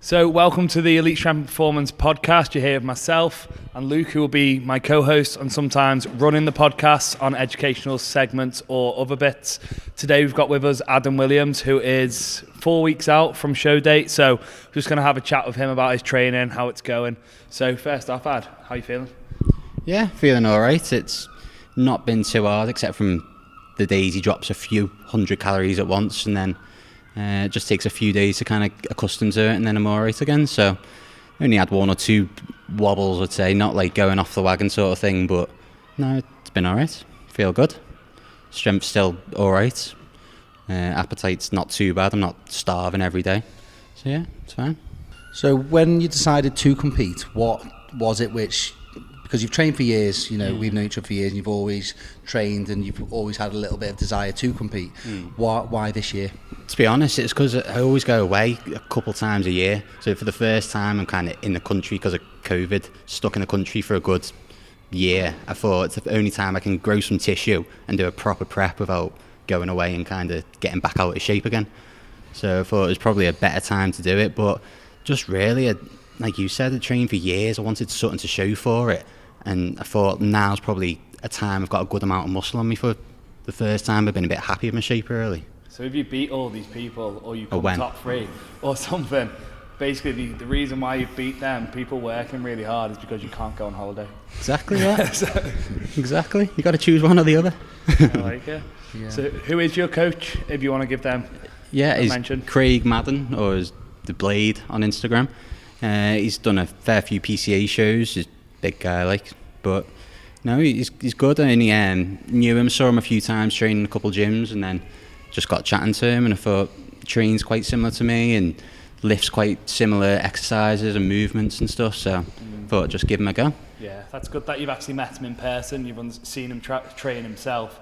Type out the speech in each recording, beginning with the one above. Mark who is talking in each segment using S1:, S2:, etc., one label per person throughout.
S1: So welcome to the Elite Strength Performance podcast. You're here with myself and Luke, who will be my co-host and sometimes running the podcast on educational segments or other bits. Today we've got with us Adam Williams, who is 4 weeks out from show date. So we're just going to have a chat with him about his training, how it's going. So first off, Ad, how are you feeling?
S2: Yeah, feeling all right. It's not been too hard, except from the days he drops a few 100 calories at once, and then it just takes a few days to kind of accustom to it, and then I'm all right again. So I only had one or two wobbles, I'd say, not like going off the wagon sort of thing, but no, it's been all right. Feel good. Strength's still all right. Appetite's not too bad. I'm not starving every day. So yeah, it's fine.
S3: So when you decided to compete, what was it which, because you've trained for years, you know, we've known each other for years, and you've always trained and you've always had a little bit of desire to compete. Why this year?
S2: To be honest, it's because I always go away a couple times a year. So for the first time, I'm kind of in the country because of COVID, stuck in the country for a good year. I thought it's the only time I can grow some tissue and do a proper prep without going away and kind of getting back out of shape again. So I thought it was probably a better time to do it. But just really, like you said, I trained for years. I wanted something to show for it. And I thought now's probably a time I've got a good amount of muscle on me for the first time. I've been a bit happy with my shape early.
S1: So if you beat all these people or you come top three or something, basically the reason why you beat them, people working really hard, is because you can't go on holiday.
S2: Exactly that. Exactly. You got to choose one or the other.
S1: I like it. Yeah. So who is your coach, if you want to give them a mention?
S2: Craig Madden, or is The Blade on Instagram. He's done a fair few PCA shows. He's a big guy, but no, he's good. I only knew him, saw him a few times, trained in a couple of gyms, and then just got chatting to him, and I thought trains quite similar to me and lifts quite similar exercises and movements and stuff, so I thought I'd just give him a go.
S1: Yeah, that's good that you've actually met him in person, you've seen him train himself,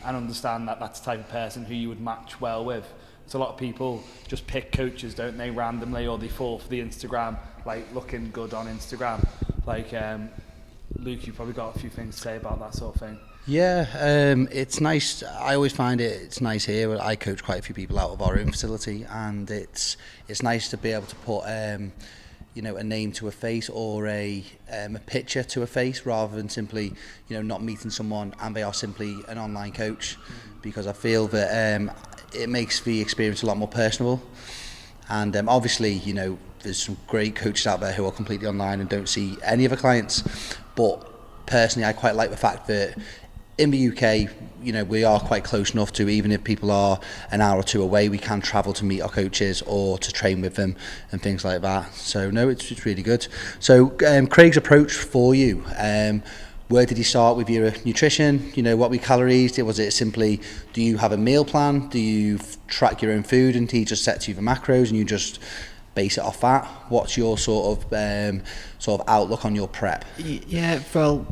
S1: and understand that that's the type of person who you would match well with. So a lot of people just pick coaches, don't they, randomly, or they fall for the Instagram, like looking good on Instagram. Like, Luke, you've probably got a few things to say about that sort of thing.
S3: Yeah, it's nice. I always find it's nice here. I coach quite a few people out of our own facility, and it's nice to be able to put a name to a face, or a picture to a face, rather than simply not meeting someone and they are simply an online coach, because I feel that it makes the experience a lot more personable. And obviously, there's some great coaches out there who are completely online and don't see any of the clients, but personally I quite like the fact that in the UK, we are quite close enough to, even if people are an hour or two away, we can travel to meet our coaches or to train with them and things like that. So no, it's really good. So Craig's approach for you, where did you start with your nutrition? What were your calories? Was it simply, do you have a meal plan? Do you track your own food and he just sets you the macros and you just base it off that? What's your sort of outlook on your prep?
S2: Yeah, well,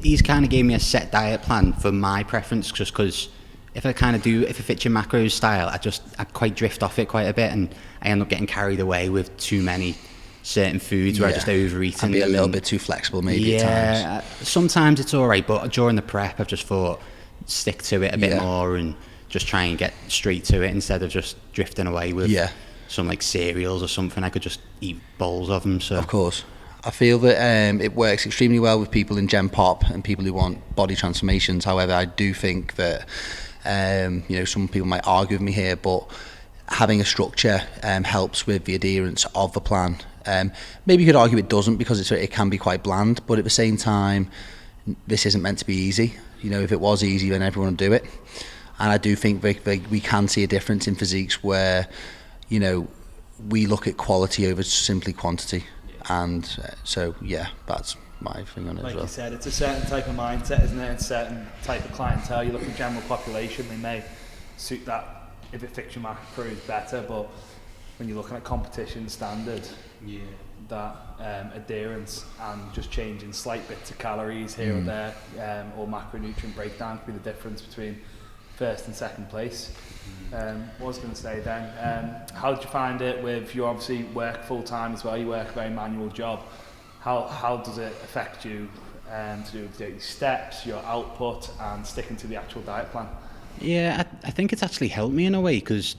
S2: he's kind of gave me a set diet plan for my preference, just because if it fits your macros style, I quite drift off it quite a bit, and I end up getting carried away with too many certain foods where I just overeat
S3: and be a little bit too flexible maybe at times.
S2: Sometimes it's all right, but during the prep I've just thought stick to it a bit more and just try and get straight to it instead of just drifting away with some like cereals or something. I could just eat bowls of them. So
S3: of course, I feel that it works extremely well with people in Gen Pop and people who want body transformations. However, I do think that some people might argue with me here, but having a structure helps with the adherence of the plan. Maybe you could argue it doesn't, because it can be quite bland, but at the same time, this isn't meant to be easy. If it was easy, then everyone would do it. And I do think we can see a difference in physiques where we look at quality over simply quantity. And so that's my thing on it.
S1: Like
S3: as well.
S1: You said, it's a certain type of mindset, isn't it? It's a certain type of clientele. You look at general population, they may suit that if it fits your macros better, but when you're looking at competition standard, that adherence and just changing slight bits of calories here or there, or macronutrient breakdown could be the difference between first and second place. What I was going to say then, how did you find it with, you obviously work full time as well, you work a very manual job. How does it affect you to do with your steps, your output, and sticking to the actual diet plan?
S2: Yeah, I think it's actually helped me in a way, because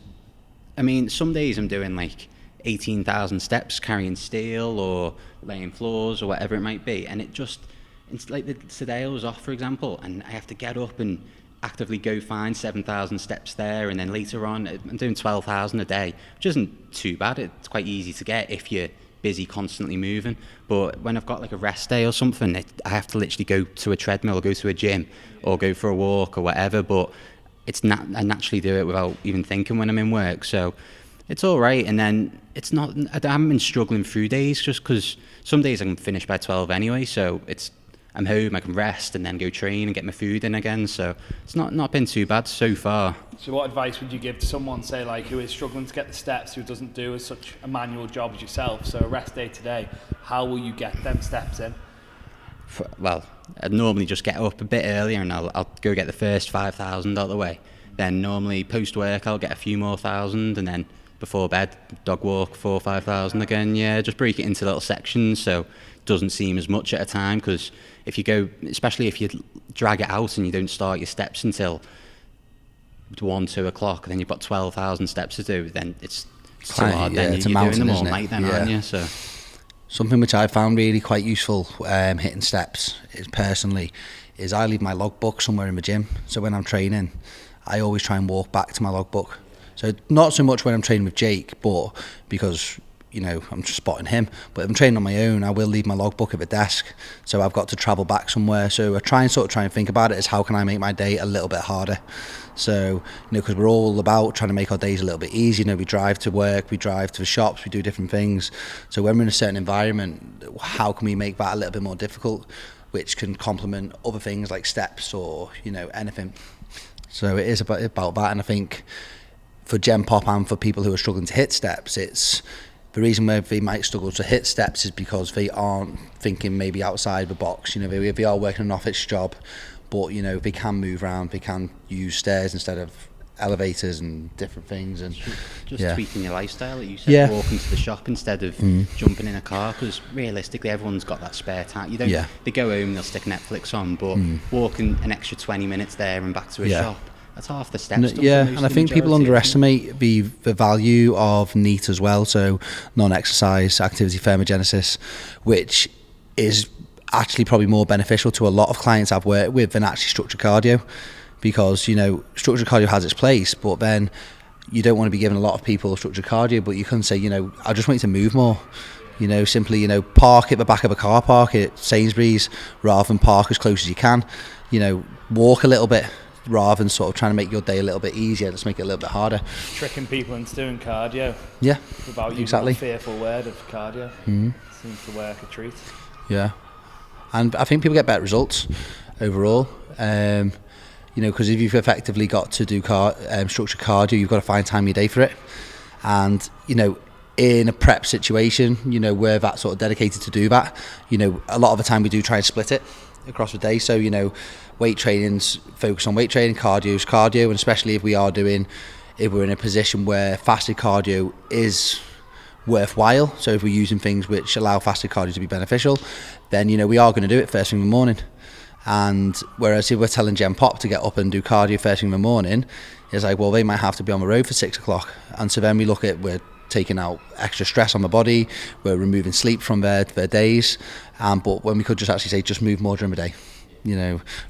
S2: I mean, some days I'm doing like 18,000 steps carrying steel or laying floors or whatever it might be. And it's like today I was off, for example, and I have to get up and actively go find 7,000 steps there, and then later on I'm doing 12,000 a day, which isn't too bad. It's quite easy to get if you're busy constantly moving. But when I've got like a rest day or something, I have to literally go to a treadmill or go to a gym or go for a walk or whatever. But I naturally do it without even thinking when I'm in work, so it's all right. And then I haven't been struggling through days, just because some days I can finish by 12 anyway, so I'm home, I can rest and then go train and get my food in again. So it's not been too bad so far.
S1: So what advice would you give to someone, say, like, who is struggling to get the steps, who doesn't do such a manual job as yourself? So a rest day today, how will you get them steps in?
S2: Well, I'd normally just get up a bit earlier and I'll go get the first 5,000 out of the way. Then normally post work I'll get a few more thousand, and then before bed, dog walk 4,000 or 5,000 again. Yeah, just break it into little sections so it doesn't seem as much at a time, because if you go, especially if you drag it out and you don't start your steps until 1-2 o'clock, then you've got 12,000 steps to do, then it's too hard. Then
S3: it's
S2: you're
S3: a mountain,
S2: doing them all
S3: isn't it?
S2: night then, aren't you? So
S3: something which I found really quite useful hitting steps is I leave my logbook somewhere in the gym. So when I'm training, I always try and walk back to my logbook. So not so much when I'm training with Jake, but because I'm just spotting him. But if I'm training on my own, I will leave my logbook at the desk. So I've got to travel back somewhere. So I try and think about it as how can I make my day a little bit harder. So, because we're all about trying to make our days a little bit easier. We drive to work, we drive to the shops, we do different things. So when we're in a certain environment, how can we make that a little bit more difficult, which can complement other things like steps or, anything. So it is about that. And I think for Gen Pop and for people who are struggling to hit steps, it's the reason why they might struggle to hit steps is because they aren't thinking maybe outside the box. They are working an office job, but they can move around, they can use stairs instead of elevators and different things, and
S2: just tweaking your lifestyle, like you said, walking to the shop instead of jumping in a car, because realistically everyone's got that spare time. They go home, they'll stick Netflix on, but walking an extra 20 minutes there and back to a shop, that's half the steps.
S3: And I think people underestimate the value of NEAT as well, so non-exercise activity thermogenesis, which is actually probably more beneficial to a lot of clients I've worked with than actually structured cardio, because structured cardio has its place, but then you don't want to be giving a lot of people structured cardio, but you can say, I just want you to move more. Simply, park at the back of a car park at Sainsbury's rather than park as close as you can. Walk a little bit rather than sort of trying to make your day a little bit easier. Let's make it a little bit harder.
S1: Tricking people into doing cardio.
S3: Yeah,
S1: without using a fearful word of cardio. Seems to work a treat.
S3: Yeah, and I think people get better results overall. Because if you've effectively got to do structured cardio, you've got to find time in your day for it. And, in a prep situation, we're that sort of dedicated to do that. A lot of the time we do try and split it across the day. So, weight training's focus on weight training, cardio's cardio, and especially if we're in a position where fasted cardio is worthwhile. So if we're using things which allow fasted cardio to be beneficial, then, we are going to do it first thing in the morning. And whereas if we're telling Gen Pop to get up and do cardio first thing in the morning, it's like, well, they might have to be on the road for 6 o'clock. And so then we look at, we're taking out extra stress on the body, we're removing sleep from their days. But when we could just actually say, just move more during the day,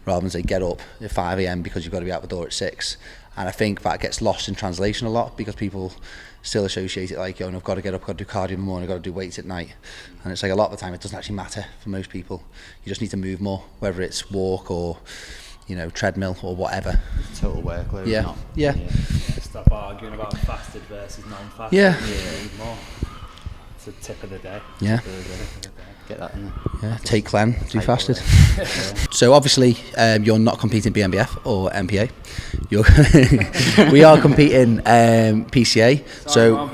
S3: rather than say get up at 5 a.m. because you've got to be out the door at 6. And I think that gets lost in translation a lot, because people still associate it like, I've got to get up, I've got to do cardio in the morning, I've got to do weights at night. And it's like a lot of the time it doesn't actually matter for most people. You just need to move more, whether it's walk or, treadmill or whatever.
S2: Total workload.
S3: Yeah.
S1: Stop arguing about fasted versus non-fasted.
S3: Yeah.
S1: Move more. It's a tip of the day.
S3: Yeah.
S2: Get that in there.
S3: Yeah. Take Clen, do fasted. So obviously you're not competing BMBF or MPA. We are competing PCA. So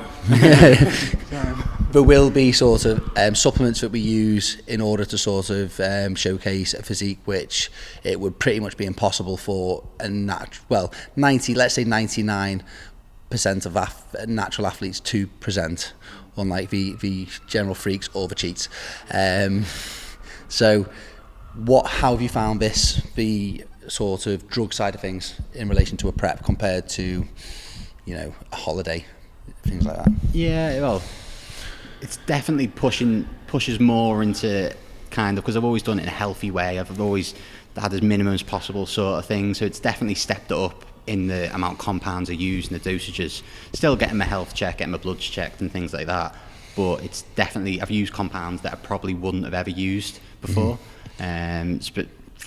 S3: there will be sort of supplements that we use in order to sort of showcase a physique which it would pretty much be impossible for a 99% of natural athletes to present, unlike the general freaks or the cheats. So how have you found the sort of drug side of things in relation to a prep compared to, a holiday, things like that?
S2: Yeah, well, it's definitely pushes more into kind of, because I've always done it in a healthy way. I've always had as minimum as possible sort of thing. So it's definitely stepped it up in the amount of compounds I use and the dosages. Still getting my health checked, getting my bloods checked and things like that. But it's definitely, I've used compounds that I probably wouldn't have ever used before.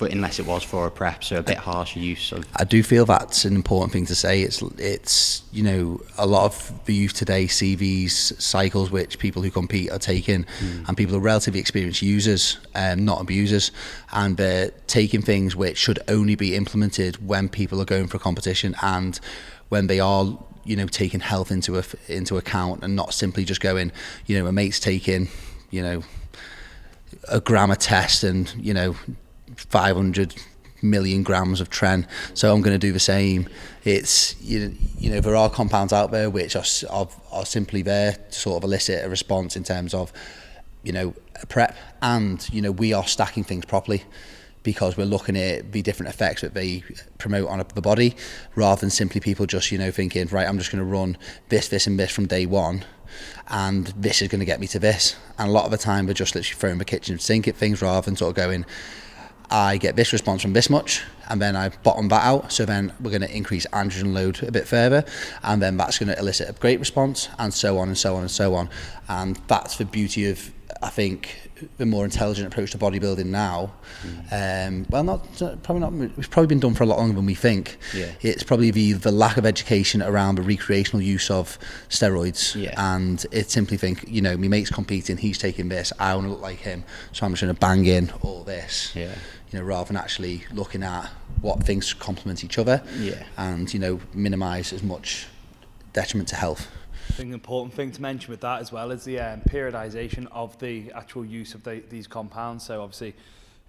S2: Unless it was for a prep, so a bit harsher use of.
S3: I do feel that's an important thing to say. It's you know, a lot of the youth today see these cycles which people who compete are taking, and people are relatively experienced users, not abusers, and they're taking things which should only be implemented when people are going for a competition and when they are, you know, taking health into account, and not simply just going, you know, a mate's taking, you know, a gram of test and, you know, 500 million grams of tren, so I'm going to do the same. It's, you know, there are compounds out there which are simply there to sort of elicit a response in terms of, you know, a prep, and, you know, we are stacking things properly because we're looking at the different effects that they promote on the body, rather than simply people just, you know, thinking, right, I'm just going to run this and this from day one, and this is going to get me to this. And a lot of the time we're just literally throwing the kitchen sink at things, rather than sort of going, I get this response from this much, and then I bottom that out, so then we're going to increase androgen load a bit further, and then that's going to elicit a great response, and so on and so on and so on. And that's the beauty of, I think, the more intelligent approach to bodybuilding now. It's probably been done for a lot longer than we think. It's probably the lack of education around the recreational use of steroids, and it's simply think, you know, my mate's competing, he's taking this, I want to look like him, so I'm just going to bang in all this, you know, rather than actually looking at what things complement each other, and, you know, minimise as much detriment to health.
S1: I think the important thing to mention with that as well is the periodization of the actual use of these compounds. So obviously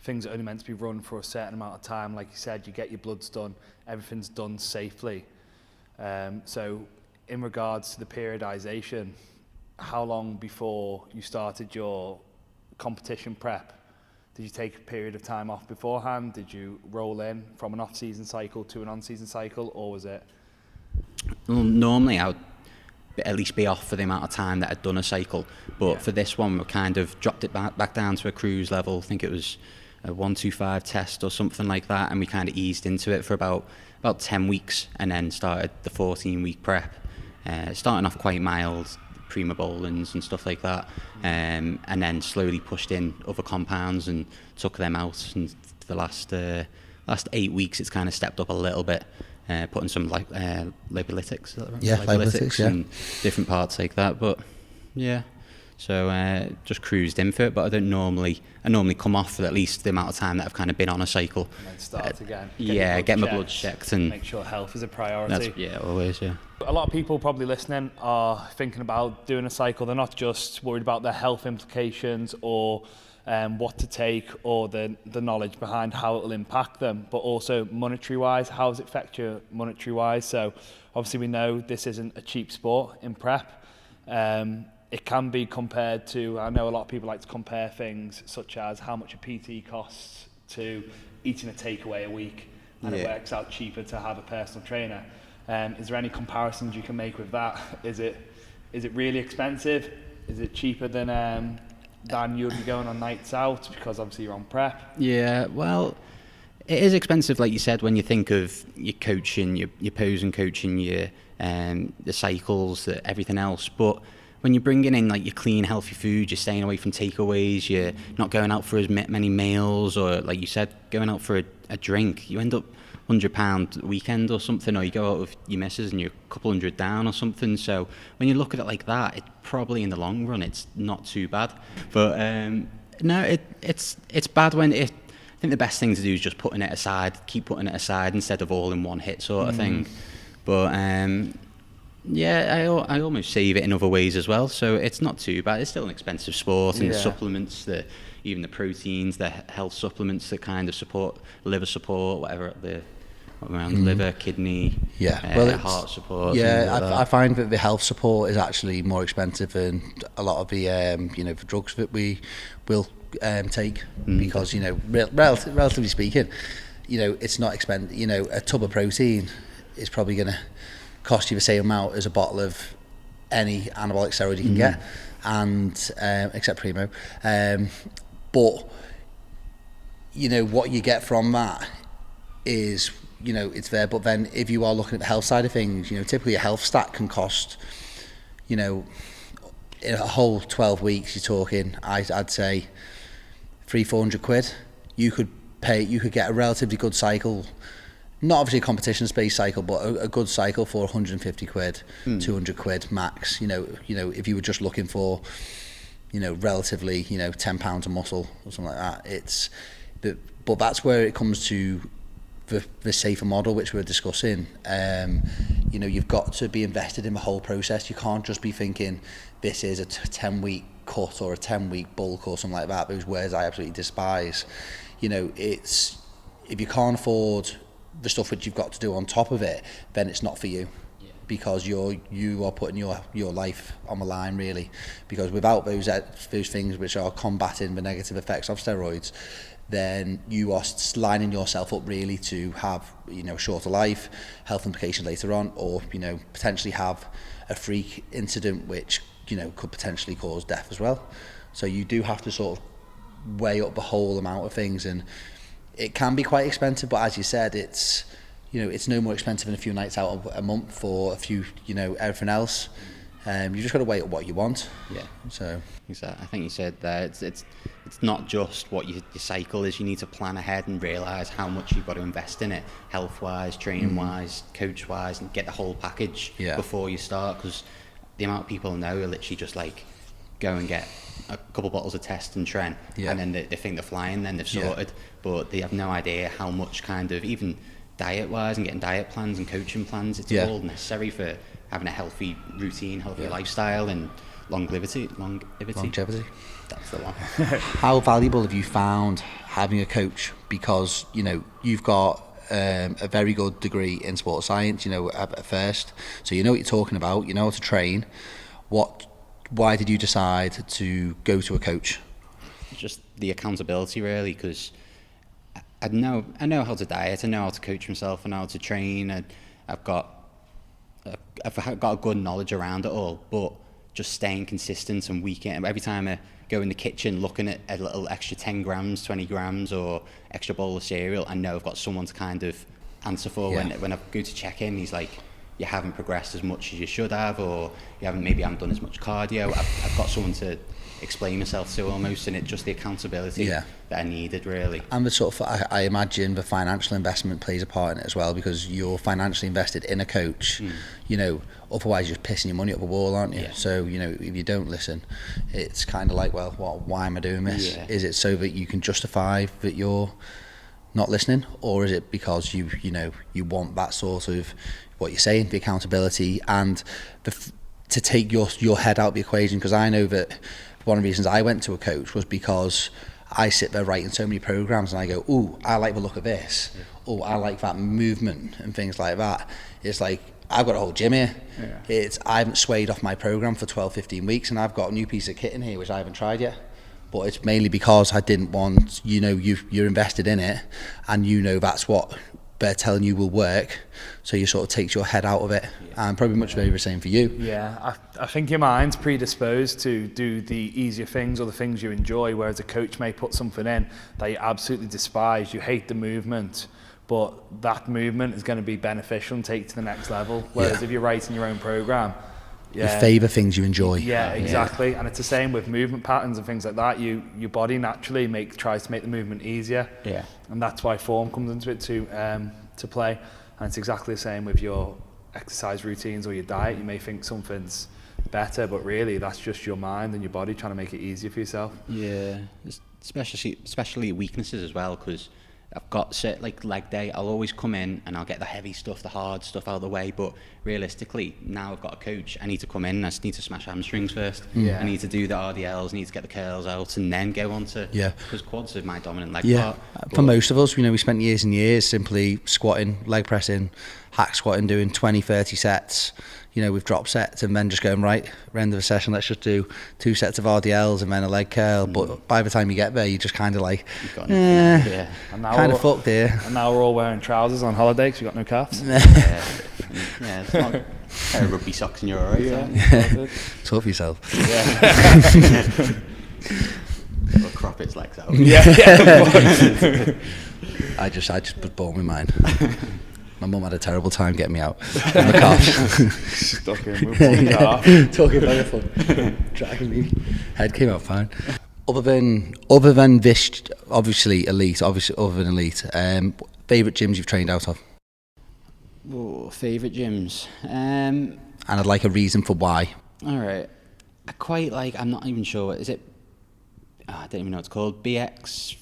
S1: things are only meant to be run for a certain amount of time. Like you said, you get your bloods done, everything's done safely. So in regards to the periodization, how long before you started your competition prep did you take a period of time off beforehand? Did you roll in from an off-season cycle to an on-season cycle, or was it?
S2: Well, normally I would at least be off for the amount of time that I'd done a cycle, but for this one we kind of dropped it back down to a cruise level. I think it was a 125 test or something like that, and we kind of eased into it for about 10 weeks, and then started the 14-week prep, starting off quite mild, primobolins and stuff like that, and then slowly pushed in other compounds and took them out, and the last 8 weeks it's kind of stepped up a little bit, putting some lipolytics, is that right?
S3: Lipolytics,
S2: and different parts like that, but so just cruised in for it. But I normally come off for at least the amount of time that I've kind of been on a cycle,
S1: And then start again.
S2: Get my blood checked and
S1: make sure health is a priority.
S2: Always.
S1: A lot of people probably listening are thinking about doing a cycle. They're not just worried about their health implications or what to take, or the knowledge behind how it will impact them, but also monetary wise, how does it affect you monetary wise? So obviously we know this isn't a cheap sport in prep. It can be compared to, I know a lot of people like to compare things such as how much a PT costs to eating a takeaway a week, and it works out cheaper to have a personal trainer. Is there any comparisons you can make with that? Is it really expensive? Is it cheaper than you'd be going on nights out, because obviously you're on prep?
S2: Yeah, well, it is expensive, like you said, when you think of your coaching, your posing coaching, your the cycles, everything else. But when you're bringing in like your clean, healthy food, you're staying away from takeaways, you're not going out for as many meals, or like you said, going out for a drink, you end up £100 weekend or something, or you go out with your missus and you're a couple hundred down or something. So when you look at it like that, it probably in the long run it's not too bad. But no, it's bad when I think the best thing to do is just keep putting it aside instead of all in one hit sort of thing. But I almost save it in other ways as well, so it's not too bad. It's still an expensive sport, and the supplements, even the proteins, the health supplements that kind of support liver support, whatever around liver, kidney, heart support.
S3: I find that the health support is actually more expensive than a lot of the the drugs that we will take, because relatively speaking, it's not expensive. A tub of protein is probably going to cost you the same amount as a bottle of any anabolic steroid you can get, and except Primo. But you know what you get from that is, you know, it's there. But then if you are looking at the health side of things, you know, typically a health stack can cost, you know, in a whole 12 weeks, you're talking, I'd say 300-400 quid. You could get a relatively good cycle, not obviously a competition space cycle, but a good cycle for 150 quid, 200 quid max. You know, if you were just looking for, you know, relatively, you know, 10 pounds of muscle or something like that. But that's where it comes to the safer model, which we're discussing. You know, you've got to be invested in the whole process. You can't just be thinking this is a 10-week cut or a 10-week bulk or something like that. Those words I absolutely despise. You know, it's, if you can't afford the stuff which you've got to do on top of it, then it's not for you. Because you are putting your life on the line, really. Because without those things which are combating the negative effects of steroids, then you are lining yourself up really to have, you know, a shorter life, health implications later on, or, you know, potentially have a freak incident which, you know, could potentially cause death as well. So you do have to sort of weigh up the whole amount of things, and it can be quite expensive, but as you said, it's, you know, it's no more expensive than a few nights out a month for a few, you know, everything else. You just got to weigh up what you want.
S2: Yeah.
S3: So
S2: Exactly. I think you said there, it's not just what your cycle is. You need to plan ahead and realise how much you've got to invest in it, health-wise, training-wise, coach-wise, and get the whole package before you start. Because the amount of people I know are literally just like, go and get a couple bottles of test and tren, and then they think they're flying, then they've sorted, but they have no idea how much kind of, even diet-wise and getting diet plans and coaching plans, it's all necessary for having a healthy routine, healthy lifestyle, and longevity. That's the one.
S3: How valuable have you found having a coach? Because, you know, you've got a very good degree in sports science, you know, at first, so you know what you're talking about, you know how to train. Why did you decide to go to a coach?
S2: Just the accountability, really, because I know how to diet, I know how to coach myself, I know how to train. I've got a good knowledge around it all, but just staying consistent and weekend. Every time I go in the kitchen looking at a little extra 10 grams, 20 grams or extra bowl of cereal, I know I've got someone to kind of answer for. When I go to check in, he's like, you haven't progressed as much as you should have, or you haven't done as much cardio. I've got someone to explain myself to almost, and it's just the accountability that I needed, really.
S3: And the sort of, I imagine the financial investment plays a part in it as well, because you're financially invested in a coach, you know, otherwise you're pissing your money up the wall, aren't you? So, you know, if you don't listen, it's kind of like, well, why am I doing this? Is it so that you can justify that you're not listening, or is it because you want that sort of, what you're saying, the accountability and to take your head out of the equation? Because I know that one of the reasons I went to a coach was because I sit there writing so many programs and I go, ooh, I like the look of this. Oh, I like that movement and things like that. It's like, I've got a whole gym here. I haven't swayed off my program for 12-15 weeks, and I've got a new piece of kit in here which I haven't tried yet. But it's mainly because I didn't want, you know, you're invested in it, and you know that's what they're telling you will work, so you sort of takes your head out of it. And probably much very the same for you.
S1: I think your mind's predisposed to do the easier things or the things you enjoy, whereas a coach may put something in that you absolutely despise, you hate the movement, but that movement is going to be beneficial and take you to the next level. Whereas if you're writing your own program,
S3: you favour things you enjoy.
S1: Exactly. And it's the same with movement patterns and things like that. Your body naturally tries to make the movement easier. And that's why form comes into it to play. And it's exactly the same with your exercise routines or your diet. You may think something's better, but really that's just your mind and your body trying to make it easier for yourself.
S2: Especially weaknesses as well, because I've got set like leg day, I'll always come in and I'll get the heavy stuff, the hard stuff out of the way, but realistically now I've got a coach, I need to come in and I just need to smash hamstrings first. I need to do the RDLs, I need to get the curls out and then go on to, because quads are my dominant leg part.
S3: For most of us, you know, we spent years and years simply squatting, leg pressing, hack squatting, doing 20-30 sets, you know, with drop sets, and then just going, right, end of the session, let's just do 2 sets of RDLs and then a leg curl. But by the time you get there, you're just kind of like, kind of fucked here.
S1: And now we're all wearing trousers on holiday because we've got no calves.
S2: It's pair of rugby socks and you're alright.
S1: Yeah.
S3: Talk for yourself.
S1: Yeah.
S2: Or crop its legs out.
S1: Yeah.
S3: I just was born with mine. My mum had a terrible time getting me out. On the calf.
S1: Stuck in with one calf.
S3: Talking about your foot. Dragging me. Head came out fine. Other than this, obviously elite. Obviously, other than elite. Favourite gyms you've trained out of?
S2: Oh, favourite gyms.
S3: And I'd like a reason for why.
S2: All right. I quite like. I'm not even sure. Is it? I don't even know what it's called. BX.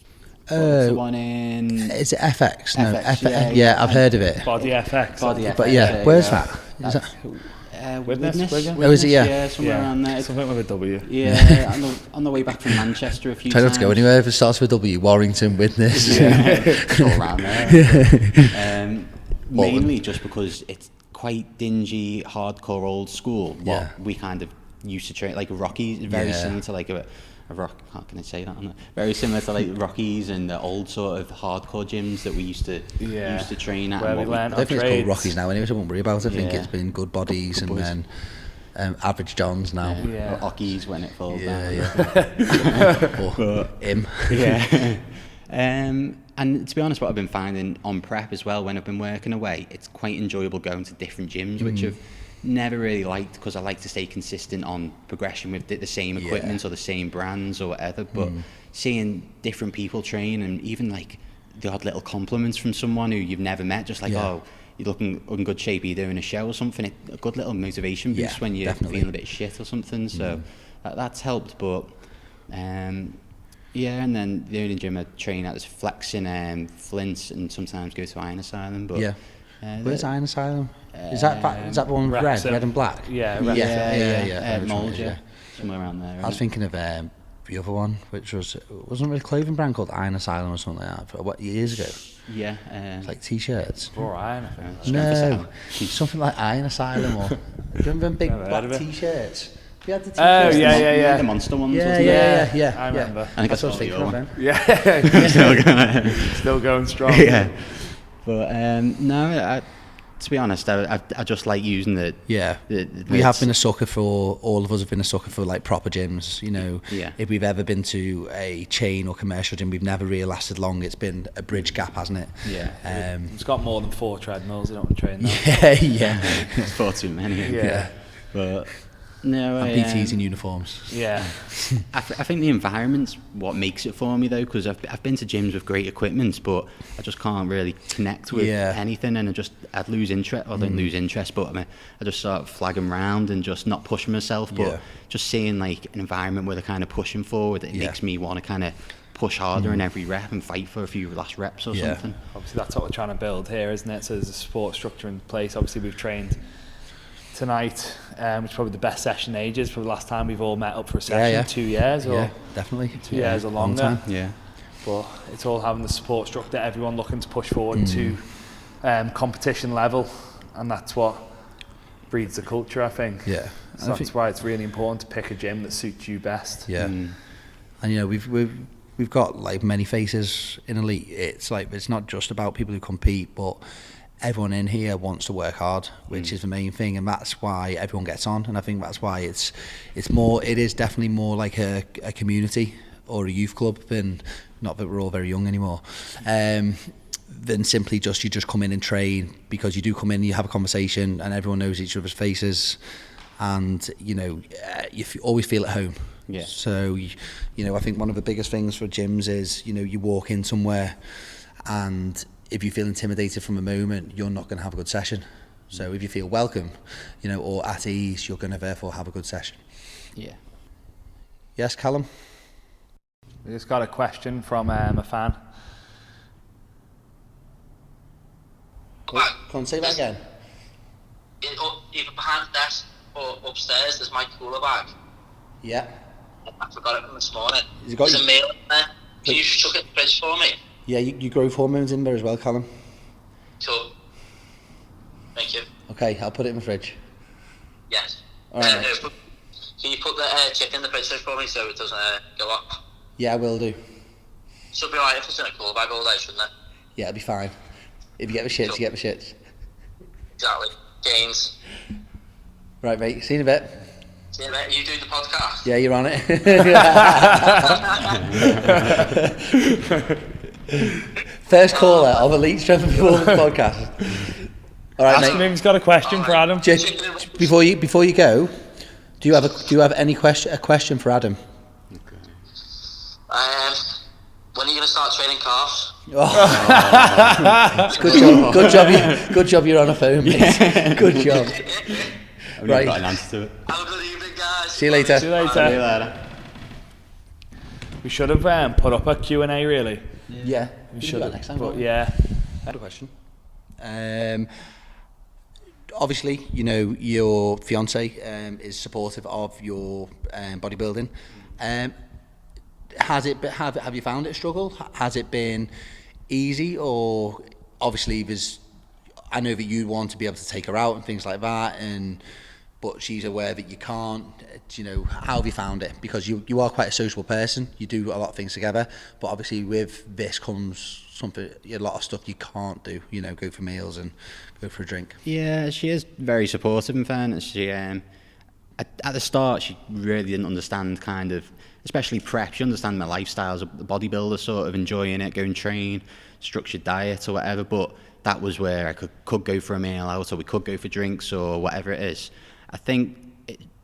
S2: What's the one in?
S3: Is it FX? No,
S2: FX,
S3: yeah, I've heard of it.
S1: Body FX.
S2: Body FX.
S3: But yeah, where's that? Is that?
S1: Witness?
S3: Oh, is it? Yeah.
S2: Yeah, somewhere around there.
S1: Something with a W.
S2: Yeah, on the way back from Manchester a few
S3: Try
S2: times.
S3: not to go anywhere if it starts with W. Warrington, Witness.
S2: Yeah, it's all around there. Mainly just because it's quite dingy, hardcore, old school.
S3: Yeah.
S2: What we kind of used to train, like Rockies, very similar to like a rock. How can I say that? Very similar to like Rockies and the old sort of hardcore gyms that we used to train at.
S1: Where we learned
S3: I don't think it's called
S1: trades.
S3: Rockies now anyway, so I won't worry about it. I think
S2: Yeah.
S3: it's been Good Bodies
S2: Good
S3: and
S2: Boys.
S3: then Average Johns now.
S1: Yeah.
S2: Or Ockies when it falls down.
S3: Or him.
S2: Yeah. And to be honest, what I've been finding on prep as well, when I've been working away, it's quite enjoyable going to different gyms, which I've never really liked, because I like to stay consistent on progression with the same equipment or the same brands or whatever. But seeing different people train, and even like the odd little compliments from someone who you've never met, just like, oh, you're looking in good shape, you're doing a show or something, a good little motivation boost when you're feeling a bit shit or something. So that's helped. But yeah, and then the only gym I train at is Flex in Flint, and sometimes go to Iron Asylum. But
S3: where's Iron Asylum? Is that the one with red and black?
S1: Yeah,
S3: yeah.
S2: Molde, somewhere around there.
S3: I was thinking of the other one, which wasn't it a clothing brand called Iron Asylum or something like that? What, years ago?
S2: Yeah,
S3: it's like t-shirts.
S1: For Iron, I think.
S3: No, something like Iron Asylum or. Do you remember them big black t-shirts? We had the
S1: Oh
S3: t-shirts.
S1: yeah.
S2: The monster ones.
S3: Yeah.
S1: I remember.
S2: I think
S3: That's what I was
S2: that's
S3: thinking
S2: your
S3: of
S2: one.
S3: then.
S1: Yeah. Still going strong.
S2: Yeah. But no, to be honest, I just like using the.
S3: Yeah. We have been a sucker for, all of us have been a sucker for like proper gyms, you know.
S2: Yeah.
S3: If we've ever been to a chain or commercial gym, we've never really lasted long. It's been a bridge gap, hasn't it?
S2: Yeah.
S1: It's got more than 4 treadmills. I don't want to train that.
S3: Yeah.
S2: It's far too many.
S1: Yeah.
S2: But no,
S3: And PTs in uniforms.
S1: Yeah.
S2: I think the environment's what makes it for me though, because I've been to gyms with great equipment, but I just can't really connect with anything, and I'd lose interest. I don't lose interest, but I just start flagging round and just not pushing myself. But just seeing like an environment where they're kind of pushing forward, it makes me want to kind of push harder in every rep and fight for a few last reps or something.
S1: Obviously, that's what we're trying to build here, isn't it? So there's a support structure in place. Obviously, we've trained tonight, which is probably the best session in ages. Probably the last time we've all met up for a session, 2 years or
S3: definitely
S1: 2 years or longer.
S3: Long time.
S2: Yeah.
S1: But it's all having the support structure, everyone looking to push forward to competition level, and that's what breeds the culture, I think.
S3: Yeah.
S1: So that's why it's really important to pick a gym that suits you best.
S3: Yeah. And you know, we've got like many faces in elite. It's like, it's not just about people who compete, but everyone in here wants to work hard, which is the main thing, and that's why everyone gets on. And I think that's why it is definitely more like a community or a youth club than, not that we're all very young anymore, than simply you just come in and train, because you do come in, you have a conversation, and everyone knows each other's faces, and you know, you always feel at home.
S2: Yeah.
S3: So you know, I think one of the biggest things for gyms is, you know, you walk in somewhere, and if you feel intimidated from a moment, you're not going to have a good session. So if you feel welcome, you know, or at ease, you're going to therefore have a good session.
S2: Yeah.
S3: Yes, Callum?
S1: We just got a question from a fan.
S3: Can't say that again.
S4: Either behind the desk or upstairs, there's my cooler bag.
S3: Yeah.
S4: I forgot it from this morning.
S3: There's
S4: a meal in there. Can you chuck it in the fridge for me?
S3: Yeah, you growth hormones in there as well, Callum.
S4: Cool. Thank you.
S3: Okay, I'll put it in the fridge.
S4: Yes.
S3: All right.
S4: Can you put the chicken in the fridge for me so it doesn't go up?
S3: Yeah, I will do.
S4: Should be alright if it's in a cooler bag all day, shouldn't it?
S3: Yeah, it'll be fine. If you get the shits, you get the shits.
S4: Exactly. Gains.
S3: Right, mate. See you in a bit.
S4: See you later. You doing the podcast?
S3: Yeah, you're on it. First caller of Elite Strength and Performance podcast. All right,
S1: Ask him if he's got a question for Adam.
S3: Before you go, do you have any question? A question for Adam?
S4: When are you going to start training calves?
S3: Good job. You're on a phone, mate.
S2: Yeah.
S3: Good job.
S2: I've never got an answer to it.
S4: Have a good evening, guys.
S3: See you later.
S1: See you later. We should have put up a Q&A, really.
S3: Yeah.
S1: We should have.
S3: Next time.
S1: But yeah.
S3: Good question. Obviously, you know, your fiance is supportive of your bodybuilding. Have you found it a struggle? Has it been easy, or obviously I know that you want to be able to take her out and things like that, but she's aware that you can't. You know, how have you found it? Because you are quite a sociable person. You do a lot of things together, but obviously with this comes a lot of stuff you can't do. You know, go for meals and go for a drink.
S2: Yeah, she is very supportive, in fairness. She, at the start, she really didn't understand kind of, especially prep. She understood my lifestyle as a bodybuilder, sort of enjoying it, going train, structured diet or whatever, but that was where I could go for a meal out, or we could go for drinks or whatever it is. I think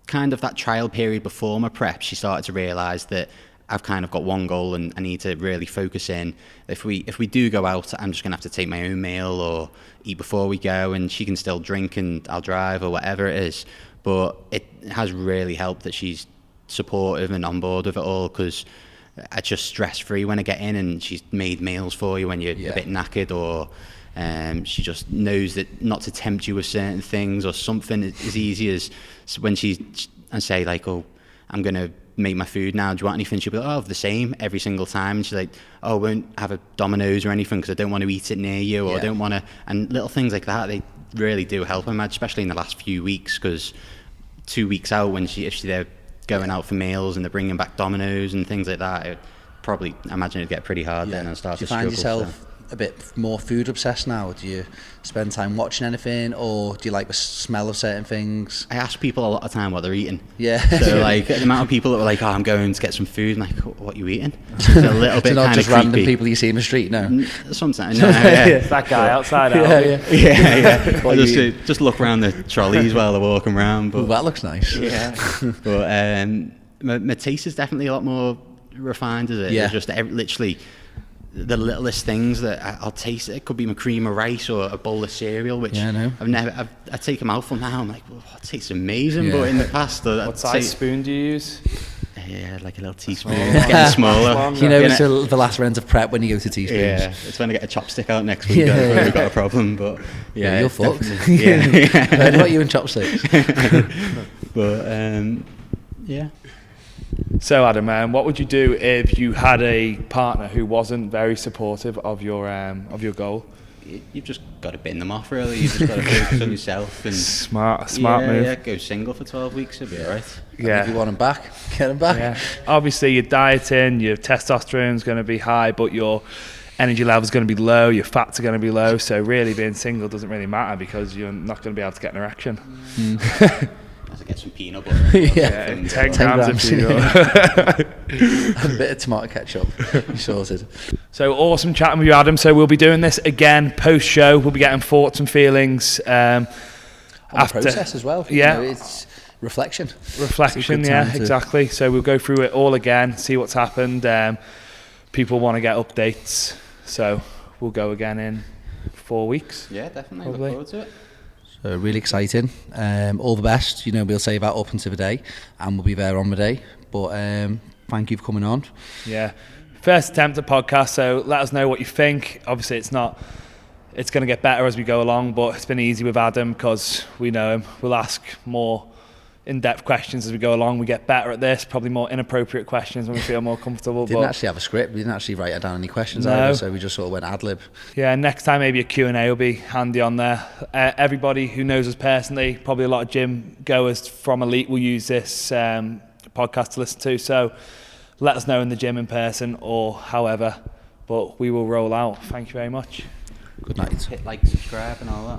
S2: kind of that trial period before my prep, she started to realise that I've kind of got one goal and I need to really focus in. If we do go out, I'm just going to have to take my own meal or eat before we go, and she can still drink and I'll drive or whatever it is. But it has really helped that she's supportive and on board with it all, because I just stress-free when I get in, and she's made meals for you when you're a bit knackered, or she just knows that not to tempt you with certain things, or something as easy as when I say like, oh, I'm going to make my food now, do you want anything? She'll be like, oh, the same every single time. And she's like, oh, I won't have a Domino's or anything because I don't want to eat it near you, or I don't want to, and little things like that, they really do help her, especially in the last few weeks, because 2 weeks out, if they're going out for meals and they're bringing back Domino's and things like that, I imagine it'd get pretty hard then and start to struggle.
S3: Do you find yourself a bit more food obsessed now? Do you spend time watching anything, or do you like the smell of certain things?
S2: I ask people a lot of time what they're eating.
S3: Yeah.
S2: So like the amount of people that were like, oh, I'm going to get some food, and like, what are you eating? It's a little bit
S3: not
S2: kind of
S3: just
S2: creepy.
S3: random people you see in the street, no.
S2: Sometimes, no, yeah.
S1: That guy outside.
S2: Yeah. I just look around the trolleys while they're walking around. But
S3: ooh, that looks nice.
S2: Yeah. But my taste is definitely a lot more refined, is it?
S3: Yeah.
S2: It's just literally the littlest things that I'll taste. It could be my cream of rice or a bowl of cereal, which I take a mouthful now. I'm like, well, it tastes amazing. Yeah. But in the past,
S1: what size spoon do you use?
S2: Yeah, like a little teaspoon. It's getting smaller.
S3: You know, it's the last round of prep when you go to teaspoons.
S2: Yeah, it's when I get a chopstick out next week. We've got a problem. But yeah,
S3: you're fucked.
S2: Yeah.
S3: I heard about you and chopsticks.
S2: But yeah.
S1: So Adam, what would you do if you had a partner who wasn't very supportive of your goal?
S2: You've just got to bin them off, really. You've just got to focus on yourself. And
S1: smart move.
S2: Yeah, go single for 12 weeks, it'll be alright.
S3: Yeah. If you want them back, get them back.
S1: Yeah. Obviously, your dieting, your testosterone's going to be high, but your energy level's going to be low, your fats are going to be low. So really, being single doesn't really matter, because you're not going to be able to get an erection.
S2: To get some peanut butter.
S1: Yeah, 10 grams of peanut.
S3: A bit of tomato ketchup. Sorted.
S1: So awesome chatting with you, Adam. So we'll be doing this again post-show. We'll be getting thoughts and feelings
S3: after the process as well.
S1: Yeah.
S3: You know, it's reflection.
S1: Yeah, exactly. So we'll go through it all again, see what's happened. People want to get updates, so we'll go again in 4 weeks.
S2: Yeah, definitely.
S1: Probably.
S2: Look forward to it.
S3: So really exciting. All the best. You know, we'll save that up until the day, and we'll be there on the day. But thank you for coming on.
S1: Yeah, first attempt at podcast. So let us know what you think. Obviously, it's going to get better as we go along. But it's been easy with Adam because we know him. We'll ask more in-depth questions as we go along. We get better at this. Probably more inappropriate questions when we feel more comfortable.
S3: Didn't actually have a script. We didn't actually write down any questions either, so we just sort of went ad-lib. Yeah,
S1: next time maybe a Q&A will be handy on there. Everybody who knows us personally, probably a lot of gym goers from Elite will use this podcast to listen to. So let us know in the gym in person or however, but we will roll out. Thank you very much.
S3: Good night.
S2: Hit like, subscribe and all that.